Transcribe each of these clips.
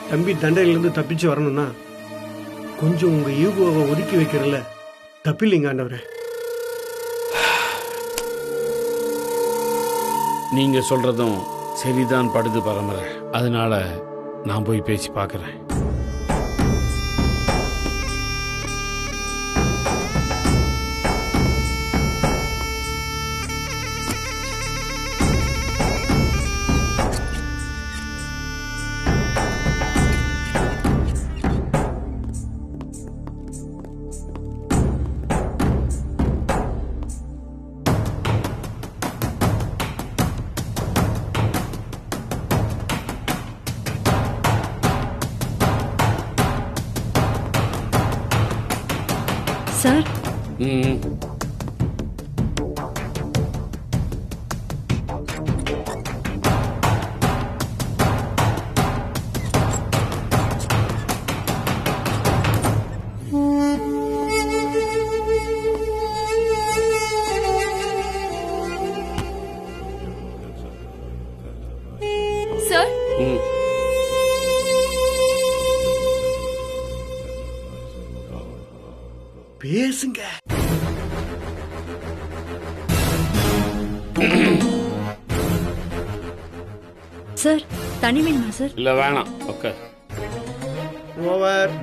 தம்பி தண்டையிலிருந்து தப்பிச்சு வரணும்னா கொஞ்சம் உங்க ஈகோவை ஒதுக்கி வைக்கிறதுல தப்பில்லைங்க ஆண்டவரே. நீங்க சொல்றதும் சரிதான் படுது பரம்பரை. அதனால நான் போய் பேசி பார்க்கறேன். சார், சார், பேசுங்க. சார் தனி வேணுமா சார்? இல்ல வேணாம். ஓகே. ஓவர்.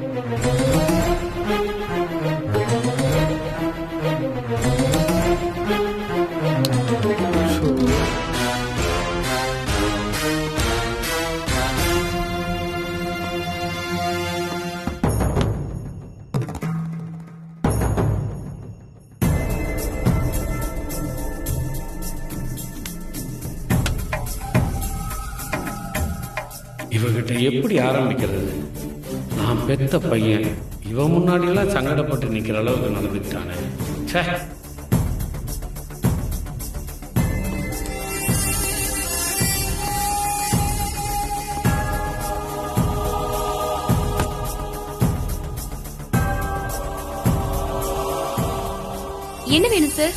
இவகிட்ட எப்படி ஆரம்பிக்கிறது? நான் பெத்த பையன், இவன் முன்னாடி எல்லாம் சங்கடப்பட்டு நிக்கிற அளவுக்கு நடந்துட்டானே. ச்சே. என்ன வேணும் சார்?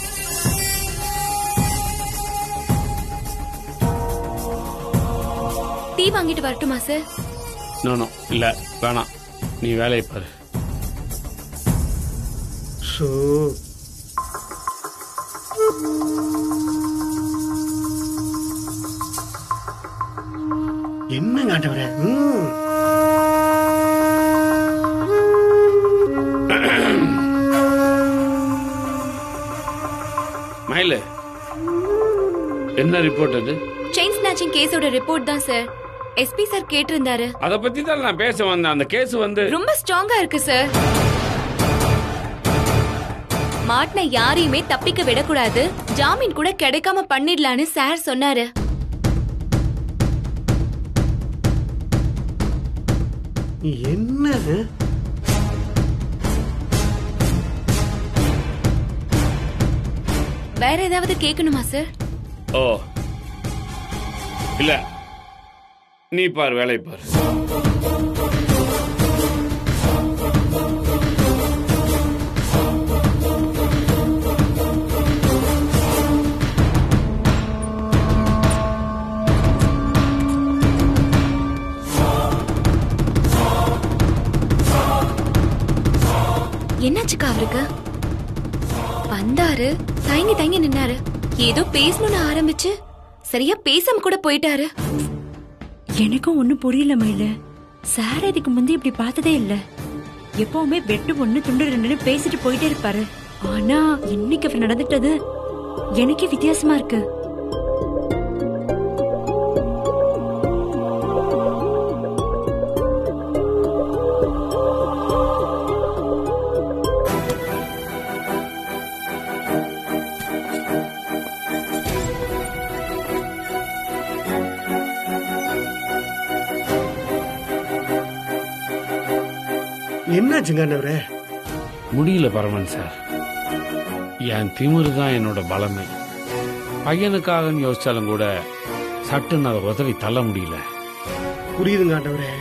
டீ வாங்கிட்டு வரட்டுமா சார்? நோ இல்ல வேணாம், நீ வேலையை பாரு. என்னங்க ஆண்டவரே? மயில, என்ன ரிப்போர்ட் அது? செயின் ஸ்நாச்சிங் கேஸோட ரிப்போர்ட் தான் சார். எஸ்பி சார் கேட்டிருந்தாரு. அத பத்தி தான் நான் பேச வந்தேன். அந்த கேஸ் ரொம்ப ஸ்ட்ராங்கா இருக்கு சார். மாட்டின யாரையுமே தப்பிக்க விடக்கூடாது, ஜாமீன் கூட கிடைக்காம பண்ணிடலான்னு சார் சொன்னாரு. என்ன வேற ஏதாவது கேட்கணுமா சார்? ஓ இல்ல, நீ பாரு, வேலை பாரு. என்னாச்சுக்கா அவருக்கு? வந்தாரு, தயங்கி நின்னாரு. ஏதோ பேசணும்னு ஆரம்பிச்சு சரியா பேசாம கூட போயிட்டாரு. எனக்கும் ஒண்ணும் புரியல மயில. சார் இதுக்கு முந்தைய இப்படி பார்த்ததே இல்ல. எப்பவுமே வெட்டு ஒண்ணு துண்டு ரெண்டுன்னு பேசிட்டு போயிட்டே இருப்பாரு. ஆனா இன்னைக்கு அவர் நடந்துட்டது எனக்கே வித்தியாசமா இருக்கு. என்னாச்சுங்க ஆண்டவரே? முடியல பரமன் சார். என் திமிரு தான் என்னோட பலமே. பையனுக்காக யோசிச்சாலும் கூட சட்டுன்னு அதை உதறி தள்ள முடியல. புரியுதுங்க ஆண்டவரே.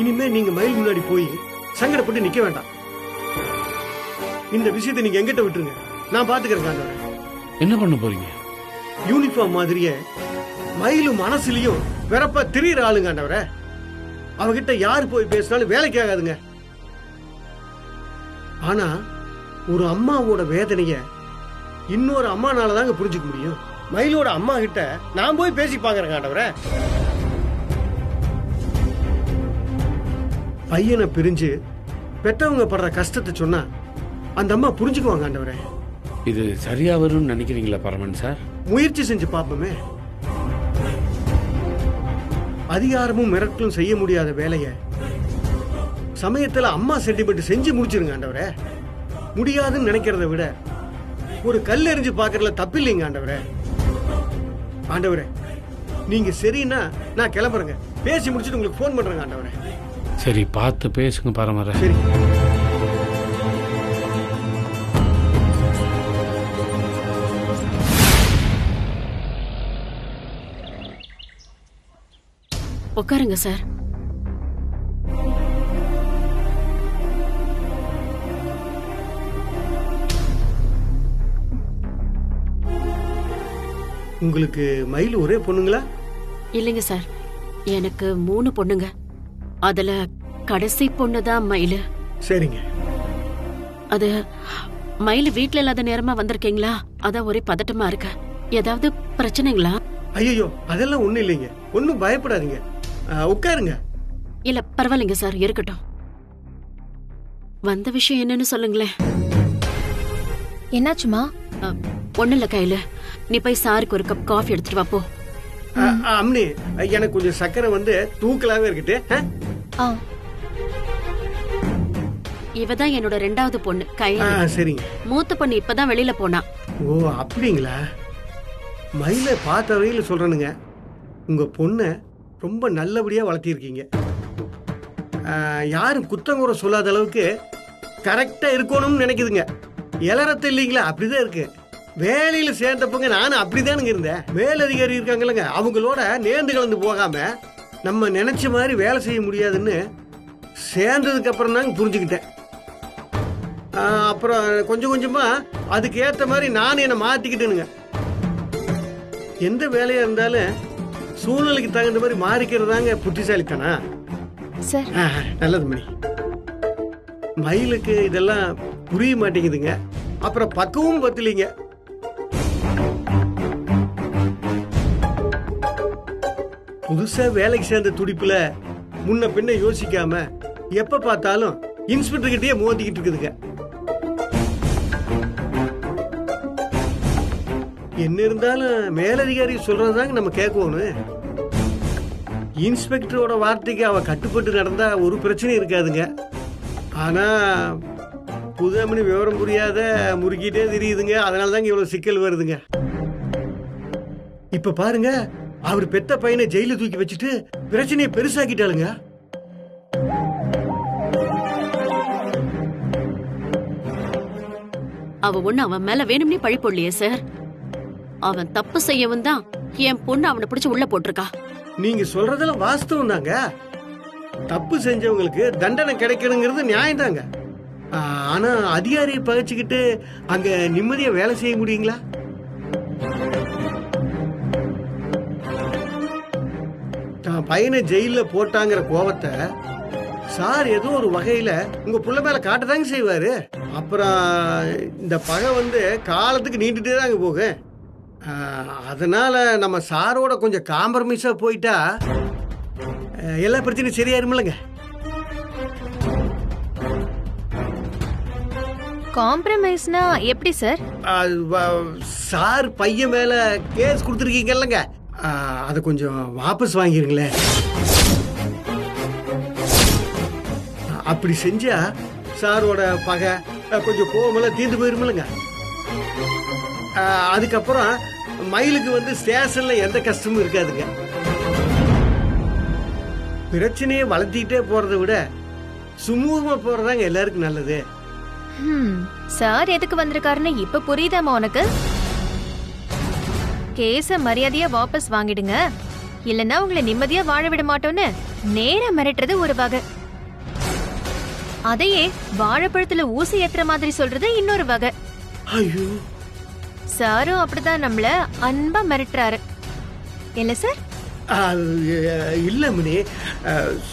இனிமே நீங்க மயில் முன்னாடி போய் சங்கடப்பட்டு நிக்க வேண்டாம். இந்த விஷயத்தை நீங்க எங்கிட்ட விட்டுருங்க, நான் பாத்துக்கிறேன் ஆண்டவரே. என்ன பண்ண போறீங்க? யூனிஃபார்ம் மாதிரியே மயிலும் மனசுலயும் வெறப்பா திரியிற ஆளுங்க ஆண்டவரே. அவகிட்ட யார் போய் பேசினாலும் வேலைக்கு ஆகாதுங்க. ஆனா ஒரு அம்மாவோட வேதனைய இன்னொரு அம்மானால தாங்க புரிஞ்சுக்க முடியும். மயிலோட அம்மா கிட்ட நான் போய் பேசி பாக்குறேன் ஆண்டவரே. பையனை பிரிஞ்சு பெற்றவங்க படுற கஷ்டத்தை சொன்னா அந்த அம்மா புரிஞ்சுக்குவாங்க ஆண்டவரே. இது சரியா வரும்னு நினைக்கிறீங்களா பரமன் சார்? முயற்சி செஞ்சு பார்ப்போமே. அதிகாரமும் மிரட்டலும் செய்ய முடியாத வேலைய சமயத்துல அம்மா சென்டிமெண்ட் செஞ்சு முடிச்சிருங்க ஆண்டவரே. முடியாதுன்னு நினைக்கிறத விட ஒரு கல் எறிஞ்சு பாக்குறதுல தப்பு இல்லைங்க ஆண்டவரே. ஆண்டவரே நீங்க சரின்னா நான் கிளம்புறேங்க. பேசி முடிச்சுட்டு உங்களுக்கு போன் பண்றேங்க ஆண்டவரே. சரி, பார்த்து பேசுங்க பரமர. சரி. உட்காருங்க சார். உங்களுக்கு மயில் ஒரே பொண்ணுங்களா? இல்லைங்க சார், எனக்கு 3 பொண்ணுங்க. அதுல கடைசி பொண்ணுதான் மயிலு. சரிங்க. அது மயிலு வீட்ல இல்லாத நேரமா வந்திருக்கீங்களா? அதான் ஒரே பதட்டமா இருக்கு. ஏதாவது பிரச்சனைங்களா? ஐயோ அதெல்லாம் ஒண்ணும் இல்லைங்க. ஒன்னும் பயப்படாதீங்க. உட்காருங்க. இல்ல பரவாயில்லைங்க சார், இருக்கட்டும். வந்த விஷயம் என்னன்னு சொல்லுங்களேன். என்னாச்சுமா? ஒண்ணு இல்ல கையில, நீ போய் சாருக்கு ஒரு கப் காஃபி எடுத்துட்டு வா போ. அம்னி எனக்கு கொஞ்சம் சக்கரை வந்து தூக்கலாவே இருக்கட்டு. இவதான் என்னோட 2வது பொண்ணு கையில. சரிங்க. மூத்த பொண்ணு இப்பதான் வெளியில போனா. ஓ அப்படிங்களா? மயில பார்த்த வரையில சொல்றேனுங்க, உங்க பொண்ணை ரொம்ப நல்லபடியா வளர்த்திருக்கீங்க. யாரும் குத்தங்குறை சொல்லாத அளவுக்கு கரெக்டா இருக்கணும்னு நினைக்குதுங்க. இளரத்த இல்லைங்களா? அப்படிதான் இருக்கு. வேலையில சேர்ந்தப்பங்க நானும் அப்படிதானுங்க இருந்தேன். மேலதிகாரி இருக்காங்களங்க, அவங்களோட நேர்ந்து கலந்து போகாம நம்ம நினைச்ச மாதிரி வேலை செய்ய முடியாதுன்னு சேர்ந்ததுக்கு அப்புறம் தாங்க புரிஞ்சுக்கிட்டேன். அப்புறம் கொஞ்சம் கொஞ்சமா அதுக்கு ஏத்த மாதிரி நான் என்னை மாத்திக்கிட்டேனுங்க. எந்த வேலையா இருந்தாலும் சூழ்நிலைக்கு தகுந்த மாதிரி மாறிக்கிறதாங்க புத்திசாலித்தானா? சார் நல்லது மணி. மயிலுக்கு இதெல்லாம் புரிய மாட்டேங்குதுங்க. அப்புறம் பக்குவம் பத்தலீங்க. புதுசா வேலைக்கு சேர்ந்த துடிப்புல முன்ன பின்ன யோசிக்காம எப்ப பார்த்தாலும் இன்ஸ்பெக்டர் கிட்டயே மோதிக்கிட்டு இருக்குதுங்க. என்ன இருந்தாலும் மேலதிகாரி சொல்றதாங்க நம்ம கேட்கணும். இன்ஸ்பெக்டரோட வார்த்தைக்கு அவ கட்டுப்பட்டு நடந்தா ஒரு பிரச்சனையும் இருக்காதுங்க. ஆனா புதுமணி விவரம் புரியாத முறுக்கிட்டே தெரியுதுங்க. அதனால தாங்க இவ்வளவு சிக்கல் வருதுங்க. இப்ப பாருங்க, அவர் பெத்த பையனை ஜெயில தூக்கி வச்சுட்டு பிரச்சனையை பெருசாக்கிட்டாளுங்க. அவ ஒண்ணு அவன் மேல வேணும்னே பழி போடலையே சார். அவன் தப்பு செய்யவும் தான் என் பொண்ணு அவனை பிடிச்சு உள்ள போட்டிருக்கா. நீங்க சொல்றதெல்லாம் வாஸ்தவம் தாங்க. தப்பு செஞ்சவங்களுக்கு தண்டனை கிடைக்கணுங்கிறது நியாயம் தாங்க. ஆனா அதிகாரியை பகைச்சுக்கிட்டு அங்க நிம்மதியா வேலை செய்ய முடியுங்களா? தான் பையனை ஜெயில போட்டாங்கிற கோபத்தை சார் ஏதோ ஒரு வகையில உங்க புள்ள மேல காட்டதாங்க செய்வாரு. அப்புறம் இந்த பகை வந்து காலத்துக்கு நீண்டுட்டே தாங்க போகும். அதனால நம்ம சாரோட கொஞ்சம் காம்ப்ரமைஸா போயிட்டா எல்லா பிரச்சனையும் சரியாயிருமில்லங்க. காம்ப்ரமைஸ்னா எப்படி சார்? சார் பையன் மேல கேஸ் கொடுத்துருக்கீங்கல்லங்க, அதை கொஞ்சம் வாபஸ் வாங்கிருங்களேன். அப்படி செஞ்சா சாரோட பகை கொஞ்சம் கோவமெல்லாம் தீர்ந்து போயிருமில்லங்க. அதுக்கப்புறம் மயிலுக்கு வந்து ஸ்டேஷன்ல எந்த கஷ்டமும் இருக்காதுங்க. பிரச்சனையை வளர்த்திக்கிட்டே போறதை விட சுமூகமா போறதாங்க எல்லாருக்கும் நல்லது. சார் எதுக்கு வந்திருக்காருன்னு இப்ப புரியுதாமா உனக்கு? கேஸ மரியாதையா வாபஸ் வாங்கிடுங்க, இல்லன்னா உங்களை நிம்மதியா வாழ விட மாட்டோன்னு நேரா மிரட்டுறது ஒரு வகை. அதையே வாழைப்பழத்துல ஊசி ஏத்துற மாதிரி சொல்றது இன்னொரு வகை. ஐயோ, சாரும் அப்படிதான் நம்மள அன்பா மிரட்டுறாரு இல்ல சார்? இல்லை மணி,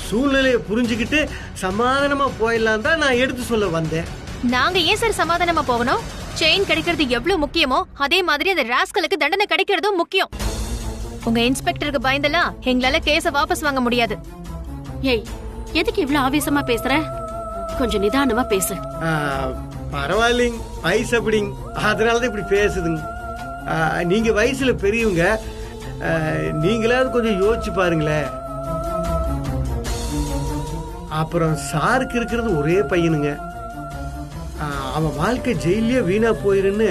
சூழ்நிலையை புரிஞ்சுக்கிட்டு சமாதானமா போயிடலாம் தான் நான் எடுத்து சொல்ல வந்தேன். நாங்க ஏன் சார் சமாதானமா போகணும்? செயின் கிடைக்கிறது எவ்வளவு முக்கியமோ அதே மாதிரி அந்த ராஸ்கலுக்கு தண்டனை கிடைக்கிறதும் முக்கியம். உங்க இன்ஸ்பெக்டருக்கு பயந்தெல்லாம் எங்களால கேஸ வாபஸ் வாங்க முடியாது. ஏய், எதுக்கு இவ்வளவு ஆவேசமா பேசுற? கொஞ்சம் நிதானமா பேசு. பரவாயில்லைங்க, வயசு அப்படிங்க, அதனாலதான் இப்படி பேசுதுங்க. நீங்க வயசுல பெரியவங்க, நீங்களாவது கொஞ்சம் யோசிச்சு பாருங்களேன். அப்புறம் சாருக்கு இருக்கிறது ஒரே பையனுங்க. அவன் வாழ்க்கை ஜெயிலே வீணா போயிருன்னு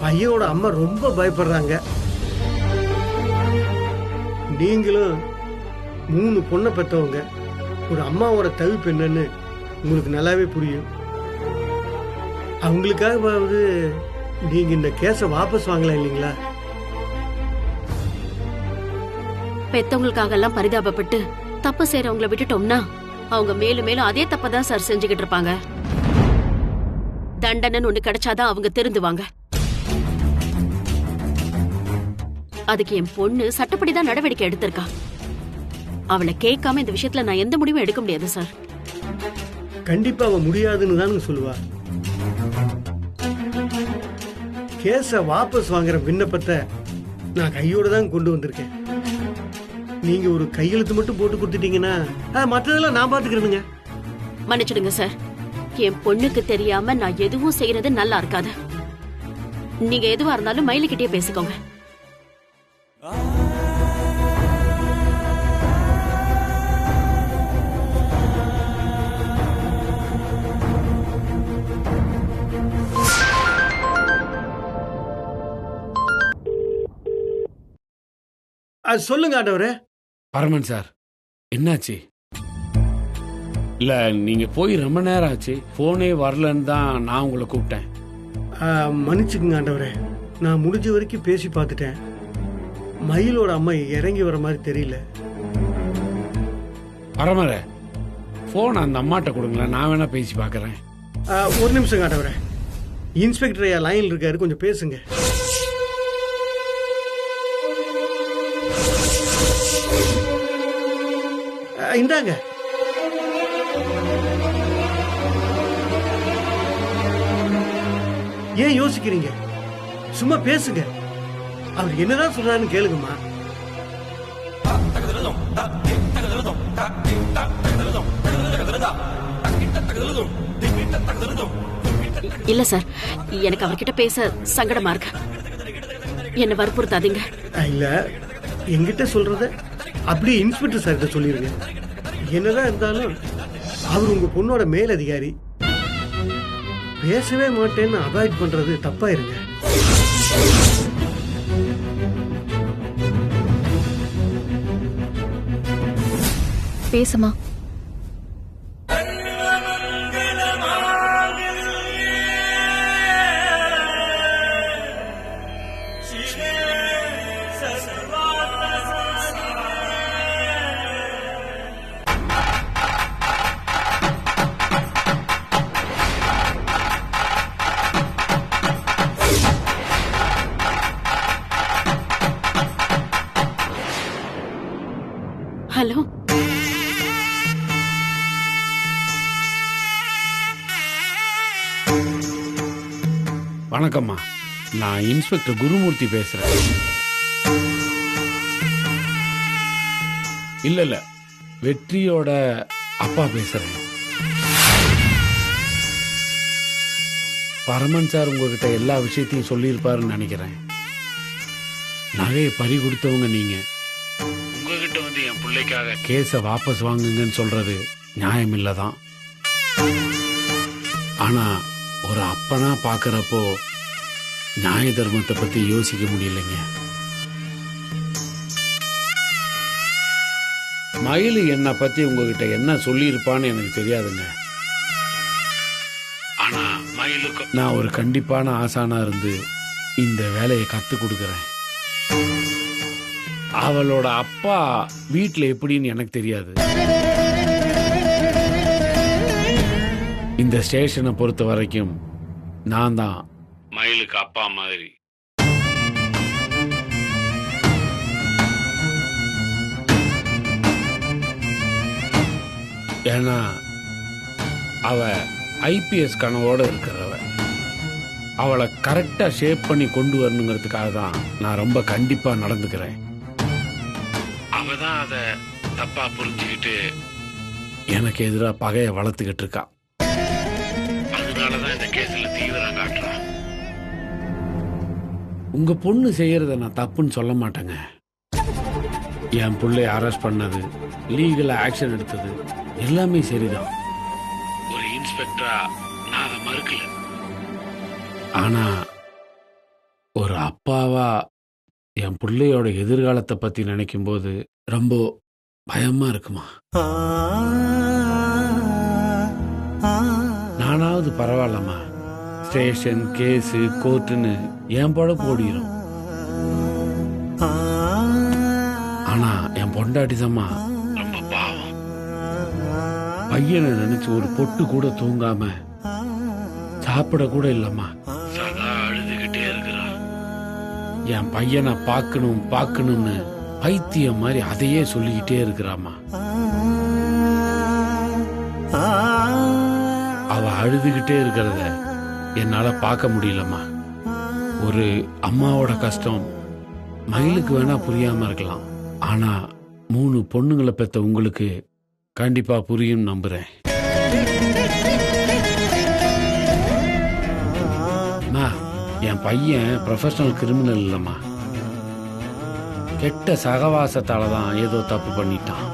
பையனோட அம்மா ரொம்ப பயப்படுறாங்க. நீங்களும் 3 பொண்ணை பெற்றவங்க, ஒரு அம்மாவோட தவிப்பு என்னன்னு உங்களுக்கு நல்லாவே புரியும். அவங்களுக்காகவாவது நீங்க இந்த கேஸை வாபஸ் வாங்கலாம் இல்லைங்களா? பெத்தவங்களுக்காக எல்லாம் பரிதாபப்பட்டு தப்பு செய்யறவங்களை விட்டுட்டோம்னா அவங்க மேலும் மேலும் அதே தப்பதான் சார் செஞ்சுக்கிட்டு இருப்பாங்க. தண்டனைன்னு ஒண்ணு கிடைச்சாதான் அவங்க திருந்துவாங்க. அதுக்கு என் பொண்ணு சட்டப்படிதான் நடவடிக்கை எடுத்திருக்கா. அவளை கேட்காம இந்த விஷயத்துல நான் எந்த முடிவும் எடுக்க முடியாது சார். கண்டிப்பா அவ முடியாதுன்னு தானுங்க சொல்லுவா. கேஸ வாபஸ் வாங்குற விண்ணப்பத்தை நான் கையோட தான் கொண்டு வந்திருக்கேன். நீங்க ஒரு கையெழுத்து மட்டும் போட்டு கொடுத்துட்டீங்கன்னா மற்றதெல்லாம் நான் பாத்துக்கிறேனுங்க. மன்னிச்சிடுங்க சார், என் பொண்ணுக்கு தெரியாம நான் எதுவும் செய்யறது நல்லா இருக்காது. நீங்க எதுவா இருந்தாலும் மயிலுக்கிட்டே பேசிக்கோங்க. அது சொல்லுங்க ஆண்டவரே. பரமன் சார், என்னாச்சு? இல்ல, நீங்க போய் ரொம்ப நேரம் ஆச்சு, போனே வரலன்னு தான் நான் உங்களை கூப்பிட்டேன். மன்னிச்சுக்குங்க ஆண்டவரே, நான் முடிஞ்ச வரைக்கும் பேசி பார்த்துட்டேன். மயிலோட அம்மா இறங்கி வர மாதிரி தெரியல. பரமர, போன் அந்த அம்மாட்ட கொடுங்களேன், நான் வேணா பேசி பார்க்கறேன். ஒரு நிமிஷம் ஆண்டவரே, இன்ஸ்பெக்டர் ஐயா லைன்ல இருக்காரு, கொஞ்சம் பேசுங்க. இந்தாங்க. ஏன் யோசிக்கிறீங்க? சும்மா பேசுங்க. அவர் என்னதான் சொல்றாருன்னு கேளுங்கம்மா. இல்ல சார், எனக்கு அவர்கிட்ட பேச சங்கடமா இருக்கு. என்ன வற்புறுத்தாதீங்க. இல்ல, என்கிட்ட சொல்றத அப்படியே இன்ஸ்பெக்டர் சார்கிட்ட சொல்லிருங்க. என்னதான் இருந்தாலும் அவர் உங்க பொண்ணோட மேல் அதிகாரி. பேசவே மாட்டேன்னு அவாய்ட் பண்றது தப்பாயிருங்க. பேசுமா? ஹலோ, வணக்கம்மா, நான் இன்ஸ்பெக்டர் குருமூர்த்தி பேசுறேன். இல்ல, வெற்றியோட அப்பா பேசுறேன். பரமன் சார் உங்ககிட்ட எல்லா விஷயத்தையும் சொல்லியிருப்பாருன்னு நினைக்கிறேன். நகையை பறி கொடுத்தவங்க நீங்க. உங்ககிட்ட வந்து என் பிள்ளைக்காக கேஸை வாபஸ் வாங்குங்கன்னு சொல்றது நியாயம் இல்லதான். ஆனா ஒரு அப்பனா பாக்குறப்போ நியாய தர்மத்தை பத்தி யோசிக்க முடியலைங்க. மயிலு என்னை பத்தி உங்ககிட்ட என்ன சொல்லியிருப்பான்னு எனக்கு தெரியாதுங்க. ஆனா மயிலுக்கு நான் ஒரு கண்டிப்பான ஆசானா இருந்து இந்த வேலையை கத்து கொடுக்கறேன். அவளோட அப்பா வீட்டுல எப்படின்னு எனக்கு தெரியாது. இந்த ஸ்டேஷனை பொறுத்த வரைக்கும் நான் தான் மயிலுக்கு அப்பா மாதிரி. ஏன்னா அவ ஐபிஎஸ் கனவோட இருக்கிறவ. அவளை கரெக்டா ஷேப் பண்ணி கொண்டு வரணுங்கிறதுக்காக தான் நான் ரொம்ப கண்டிப்பா நடந்துக்கிறேன். அவ தான் அதை தப்பா புரிஞ்சுக்கிட்டு எனக்கு எதிராக பகையை வளர்த்துக்கிட்டு இருக்கா. அதனாலதான் இந்த கேஸ்ல தீவிரம் காட்டுறான். உங்க பொண்ணு செய்யறத நான் தப்புன்னு சொல்ல மாட்டேங்க. என் பிள்ளைய அரெஸ்ட் பண்ணது, லீகல் ஆக்ஷன் எடுத்தது எல்லாமே சரிதான். ஒரு இன்ஸ்பெக்டரா நான் அதை மறுக்கல. ஆனா ஒரு அப்பாவா என் பிள்ளையோட எதிர்காலத்தை பத்தி நினைக்கும் போது ரொம்ப பயமா இருக்குமா. நானாவது பரவாயில்லம்மா, ஸ்டேஷன் கேஸு கோர்ட்டுன்னு என் பழப்பு ஓடிடும். ஆனா என் பொண்டாட்டி தாம்மா ரொம்ப பாவம். பையனை நினைச்சு ஒரு பொட்டு கூட தூங்காம சாப்பிட கூட இல்லம்மா, சதா அழுதுகிட்டே இருக்கிறான். என் பையனை பார்க்கணும் பார்க்கணும்னு பைத்தியம் மாதிரி அதையே சொல்லிக்கிட்டே இருக்கிறாம்மா. அவ அழுதுகிட்டே இருக்கிறத என்னால பார்க்க முடியலம்மா. ஒரு அம்மாவோட கஷ்டம் மயிலுக்கு வேணா புரியாம இருக்கலாம், ஆனா 3 பொண்ணுங்களை பெத்த உங்களுக்கு கண்டிப்பா புரியும் நம்புறேன். என் பையன் ப்ரொஃபஷனல் கிரிமினல் இல்லம்மா. கெட்ட சகவாசத்தால தான் ஏதோ தப்பு பண்ணிட்டான்.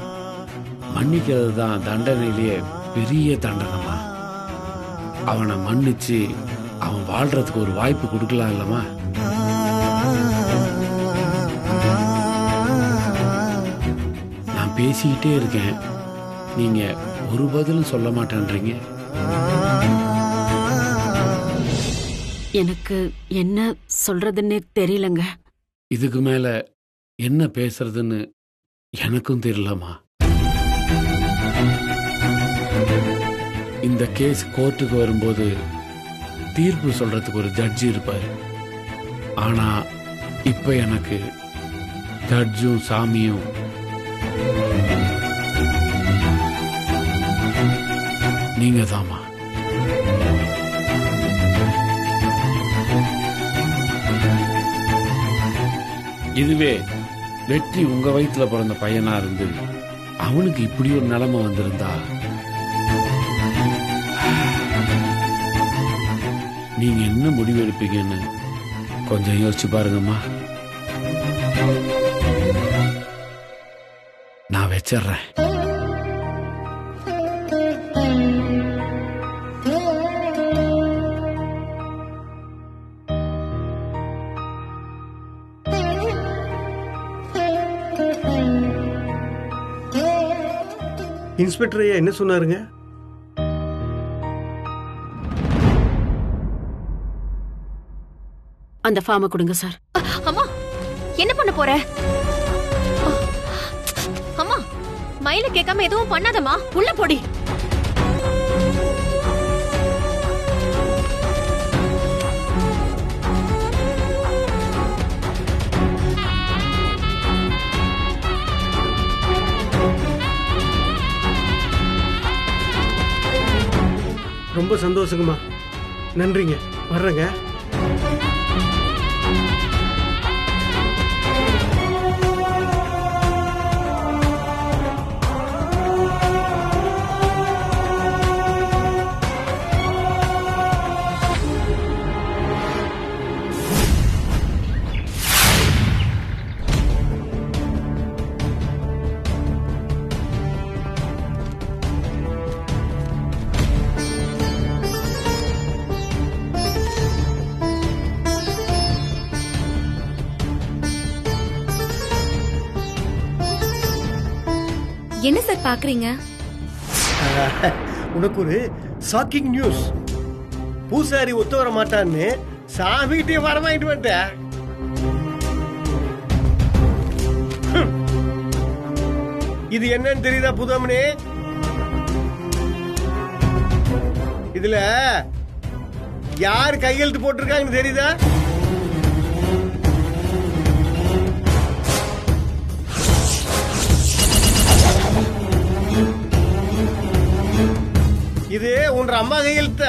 மன்னிக்கிறது தான் தண்டனையிலேயே பெரிய தண்டனைமா. அவனை மன்னிச்சு அவன் வாழ்றதுக்கு ஒரு வாய்ப்பு கொடுக்கலாம் இல்லம்மா. நான் பேசிக்கிட்டே இருக்கேன், நீங்க ஒரு பதிலும் சொல்ல மாட்டேன்றீங்க. எனக்கு என்ன சொல்றதுன்னே தெரியலங்க. இதுக்கு மேல என்ன பேசுறதுன்னு எனக்கும் தெரியலமா. இந்த கேஸ் கோர்ட்டுக்கு வரும்போது தீர்ப்பு சொல்றதுக்கு ஒரு ஜட்ஜி இருப்பாரு. ஆனா இப்ப எனக்கு ஜட்ஜும் சாமியும் நீங்க தாமா. இதுவே வெற்றி உங்க வயிற்றுல பிறந்த பையனா இருந்து அவனுக்கு இப்படி ஒரு நிலைமை வந்திருந்தா நீங்க என்ன முடிவு எடுப்பீங்கன்னு கொஞ்சம் யோசிச்சு பாருங்கம்மா. நான் வச்சிடுறேன். இன்ஸ்பெக்டர் ஐயா என்ன சொன்னாருங்க? அந்த ஃபார்மை கொடுங்க சார். அம்மா என்ன பண்ண போற? அம்மா மயில கேட்காம எதுவும் பண்ணாதம்மா, உள்ள போடி. ரொம்ப சந்தோஷங்கம்மா, நன்றிங்க, வர்றேங்க. என்ன சார் பாக்குறீங்க? உனக்கு ஒரு ஷாக்கிங் நியூஸ். பூசாரி ஒத்து வர மாட்டான்னு சாமிகிட்டே வரமாயிட்டு வந்துட்டேன். இது என்னன்னு தெரியுதா புதமனே? இதுல யார் கையெழுத்து போட்டிருக்காங்கன்னு தெரியுதா? இது உன்ற அம்மா கையெழுத்த